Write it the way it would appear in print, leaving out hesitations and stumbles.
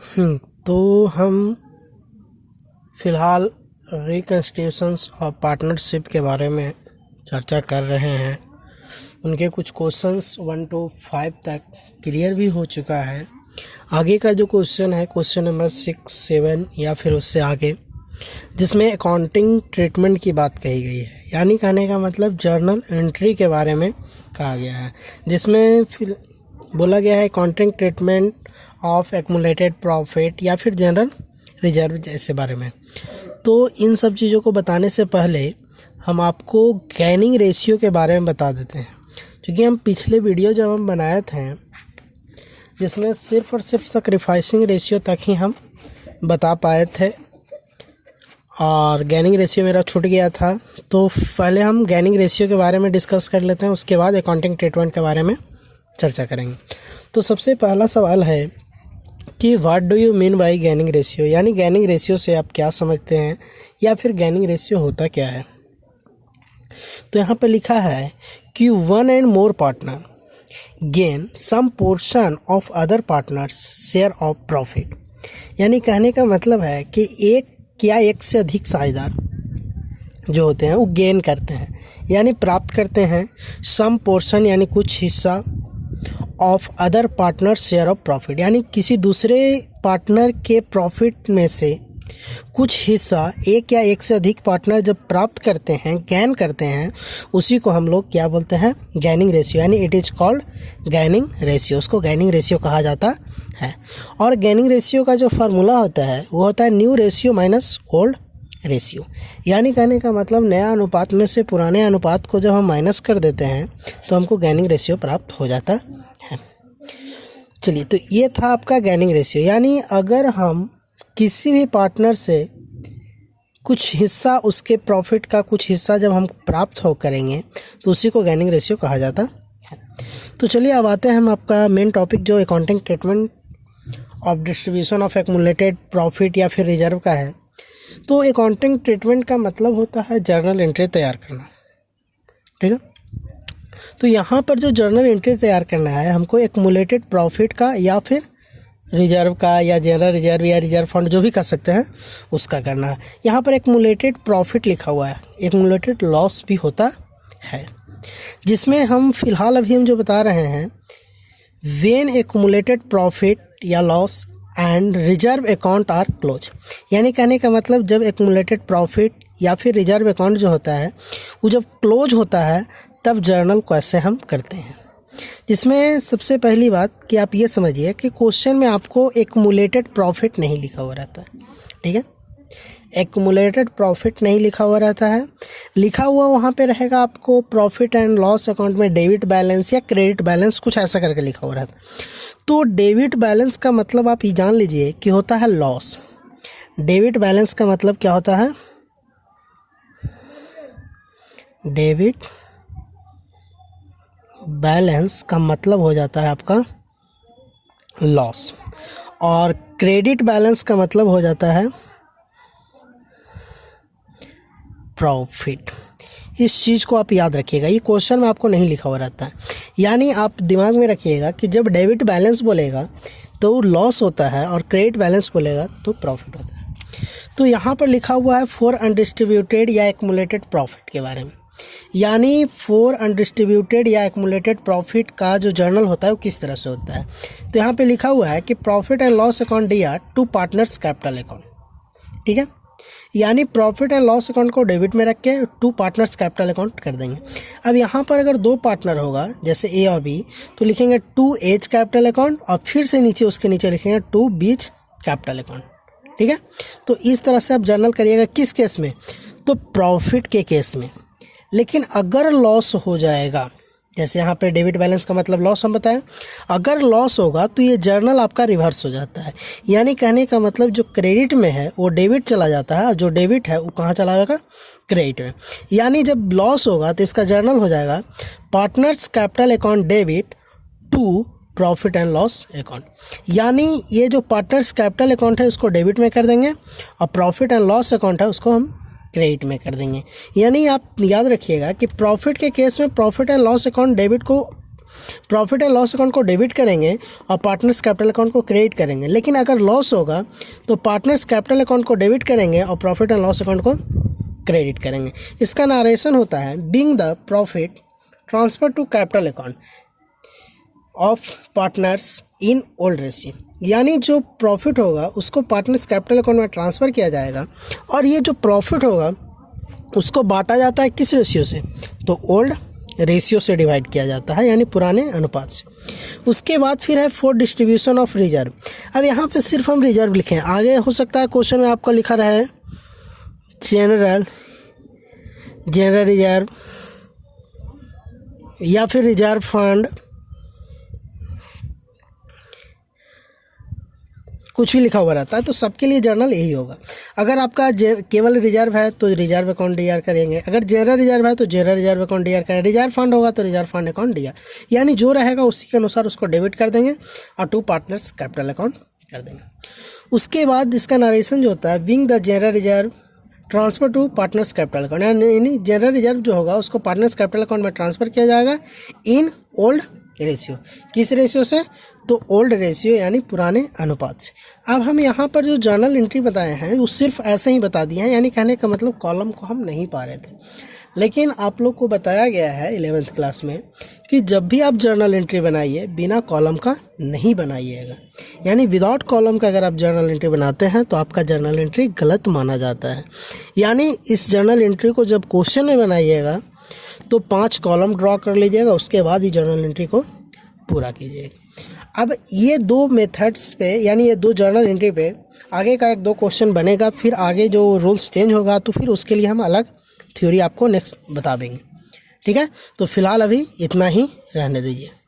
तो हम फ़िलहाल रिकंस्टिट्यूशंस और पार्टनरशिप के बारे में चर्चा कर रहे हैं। उनके कुछ क्वेश्चंस 1 to 5 तक क्लियर भी हो चुका है। आगे का जो क्वेश्चन है क्वेश्चन नंबर 6, 7 या फिर उससे आगे, जिसमें अकाउंटिंग ट्रीटमेंट की बात कही गई है, यानी कहने का मतलब जर्नल एंट्री के बारे में कहा गया है, जिसमें फिर बोला गया है accounting treatment of accumulated profit या फिर जनरल रिजर्व जैसे बारे में। तो इन सब चीज़ों को बताने से पहले हम आपको गेनिंग रेशियो के बारे में बता देते हैं, क्योंकि हम पिछले वीडियो जब हम बनाए थे जिसमें सिर्फ और सिर्फ सैक्रिफाइसिंग रेशियो तक ही हम बता पाए थे और गेनिंग रेशियो मेरा छूट गया था। तो पहले हम गेनिंग रेशियो के बारे में डिस्कस कर लेते हैं, उसके बाद अकाउंटिंग ट्रीटमेंट के बारे में चर्चा करेंगे। तो सबसे पहला सवाल है कि what do you mean by gaining ratio, यानी गेनिंग रेशियो से आप क्या समझते हैं या फिर गेनिंग रेशियो होता क्या है। तो यहाँ पे लिखा है कि one and more partner gain some portion of other partners share of profit, यानी कहने का मतलब है कि एक या एक से अधिक साझेदार जो होते हैं वो गेन करते हैं, यानी प्राप्त करते हैं सम पोर्शन यानी कुछ हिस्सा of other partner share of profit, यानी किसी दूसरे पार्टनर के प्रॉफिट में से कुछ हिस्सा एक या एक से अधिक पार्टनर जब प्राप्त करते हैं, गैन करते हैं, उसी को हम लोग क्या बोलते हैं, गैनिंग रेशियो, यानी इट इज़ कॉल्ड गैनिंग रेशियो। उसको गैनिंग रेशियो कहा जाता है। और गैनिंग रेशियो का जो फार्मूला होता है वो होता है new ratio minus old ratio, यानी कहने का मतलब नया अनुपात में से पुराने अनुपात को जब हम माइनस कर देते हैं तो हमको गैनिंग रेशियो प्राप्त हो जाता है। चलिए, तो ये था आपका गैनिंग रेशियो, यानी अगर हम किसी भी पार्टनर से कुछ हिस्सा, उसके प्रॉफिट का कुछ हिस्सा जब हम प्राप्त हो करेंगे तो उसी को गैनिंग रेशियो कहा जाता है। तो चलिए अब आते हैं हम आपका मेन टॉपिक जो accounting treatment of distribution of accumulated profit या फिर रिजर्व का है। तो अकाउंटिंग ट्रीटमेंट का मतलब होता है जर्नल एंट्री तैयार करना, ठीक है। तो यहाँ पर जो जर्नल एंट्री तैयार करना है हमको एक्यूमुलेटेड प्रॉफिट का या फिर रिजर्व का या जनरल रिजर्व या रिजर्व फंड जो भी कर सकते हैं उसका करना है। यहाँ पर एक्यूमुलेटेड प्रॉफिट लिखा हुआ है, एक्यूमुलेटेड लॉस भी होता है, जिसमें हम फिलहाल अभी हम जो बता रहे हैं व्हेन एक्यूमुलेटेड प्रॉफिट या loss and reserve account are close, यानी कहने का मतलब जब एक्यूमुलेटेड प्रॉफिट या फिर रिजर्व अकाउंट जो होता है वो जब क्लोज होता है तब जर्नल को ऐसे हम करते हैं। इसमें सबसे पहली बात कि आप ये समझिए कि क्वेश्चन में आपको एक्यूमुलेटेड प्रॉफिट नहीं लिखा हुआ रहता है, ठीक है। एक्यूमुलेटेड प्रॉफिट नहीं लिखा हुआ रहता है, लिखा हुआ वहाँ पे रहेगा आपको प्रॉफिट एंड लॉस अकाउंट में डेबिट बैलेंस या क्रेडिट बैलेंस, कुछ ऐसा करके लिखा हुआ रहता है। तो डेबिट बैलेंस का मतलब आप ये जान लीजिए कि होता है लॉस। डेबिट बैलेंस का मतलब क्या होता है, डेबिट बैलेंस का मतलब हो जाता है आपका लॉस, और क्रेडिट बैलेंस का मतलब हो जाता है प्रॉफिट। इस चीज़ को आप याद रखिएगा, ये क्वेश्चन में आपको नहीं लिखा हुआ रहता है, यानी आप दिमाग में रखिएगा कि जब डेबिट बैलेंस बोलेगा तो लॉस होता है और क्रेडिट बैलेंस बोलेगा तो प्रॉफिट होता है। तो यहाँ पर लिखा हुआ है फॉर अनडिस्ट्रीब्यूटेड या एक्यूमुलेटेड प्रॉफिट के बारे में, यानी फॉर अनडिस्ट्रीब्यूटेड या एक्यूमुलेटेड प्रॉफिट का जो जर्नल होता है वो किस तरह से होता है। तो यहाँ पे लिखा हुआ है कि profit and loss account D R to partners capital account, ठीक है, यानी प्रॉफिट एंड लॉस अकाउंट को डेबिट में रख के टू पार्टनर्स कैपिटल अकाउंट कर देंगे। अब यहाँ पर अगर दो पार्टनर होगा जैसे ए और बी तो लिखेंगे टू एज कैपिटल अकाउंट और फिर से नीचे उसके नीचे लिखेंगे टू बीच कैपिटल अकाउंट, ठीक है। तो इस तरह से आप जर्नल करिएगा, किस केस में, तो प्रॉफिट के केस में। लेकिन अगर लॉस हो जाएगा, जैसे यहाँ पे डेबिट बैलेंस का मतलब लॉस हम बताएं, अगर लॉस होगा तो ये जर्नल आपका रिवर्स हो जाता है, यानी कहने का मतलब जो क्रेडिट में है वो डेबिट चला जाता है और जो डेबिट है वो कहाँ चला जाएगा, क्रेडिट में। यानी जब लॉस होगा तो इसका जर्नल हो जाएगा partners capital account debit to profit and loss account, यानी ये जो पार्टनर्स कैपिटल अकाउंट है उसको डेबिट में कर देंगे और प्रॉफिट एंड लॉस अकाउंट है उसको हम क्रेडिट में कर देंगे। यानी आप याद रखिएगा कि प्रॉफिट के केस में profit and loss account debit को प्रॉफिट एंड लॉस अकाउंट को डेबिट करेंगे और पार्टनर्स कैपिटल अकाउंट को क्रेडिट करेंगे। लेकिन अगर लॉस होगा तो पार्टनर्स कैपिटल अकाउंट को डेबिट करेंगे और प्रॉफिट एंड लॉस अकाउंट को क्रेडिट करेंगे। इसका नरेशन होता है being the profit transfer to capital account of partners in old ratio, यानी जो प्रॉफिट होगा उसको पार्टनर्स कैपिटल अकाउंट में ट्रांसफ़र किया जाएगा और ये जो प्रॉफिट होगा उसको बांटा जाता है किस रेशियो से, तो ओल्ड रेशियो से डिवाइड किया जाता है, यानी पुराने अनुपात से। उसके बाद फिर है फॉर डिस्ट्रीब्यूशन ऑफ रिजर्व। अब यहाँ पे सिर्फ हम रिजर्व लिखें, आगे हो सकता है क्वेश्चन में आपका लिखा रहे जनरल रिजर्व या फिर रिजर्व फंड, कुछ भी लिखा हुआ रहता है, तो सबके लिए जर्नल यही होगा। अगर आपका केवल रिजर्व है तो रिजर्व अकाउंट डीआर करेंगे, अगर जनरल रिजर्व है तो जनरल रिजर्व अकाउंट डीआर करेंगे, रिजर्व फंड होगा तो रिजर्व फंड अकाउंट डीआर, यानी जो रहेगा उसी के अनुसार उसको डेबिट कर देंगे और टू पार्टनर्स कैपिटल अकाउंट कर देंगे। उसके बाद इसका नरेशन जो होता है being the general reserve transfer to partners capital account, यानी जनरल रिजर्व जो होगा उसको पार्टनर्स कैपिटल अकाउंट में ट्रांसफ़र किया जाएगा इन ओल्ड रेशियो। किस रेशियो से, तो ओल्ड रेशियो यानी पुराने अनुपात से। अब हम यहाँ पर जो जर्नल एंट्री बताए हैं वो सिर्फ ऐसे ही बता दिए हैं, यानी कहने का मतलब कॉलम को हम नहीं पा रहे थे, लेकिन आप लोग को बताया गया है 11th क्लास में कि जब भी आप जर्नल एंट्री बनाइए बिना कॉलम का नहीं बनाइएगा, यानी विदाउट कॉलम का अगर आप जर्नल एंट्री बनाते हैं तो आपका जर्नल एंट्री गलत माना जाता है। यानी इस जर्नल एंट्री को जब क्वेश्चन में बनाइएगा तो 5 कॉलम ड्रॉ कर लीजिएगा, उसके बाद ही जर्नल एंट्री को पूरा कीजिएगा। अब ये 2 मेथड्स पे, यानी ये 2 जर्नल एंट्री पे आगे का 1-2 क्वेश्चन बनेगा, फिर आगे जो रूल्स चेंज होगा तो फिर उसके लिए हम अलग थ्योरी आपको नेक्स्ट बता देंगे। ठीक है, तो फिलहाल अभी इतना ही रहने दीजिए।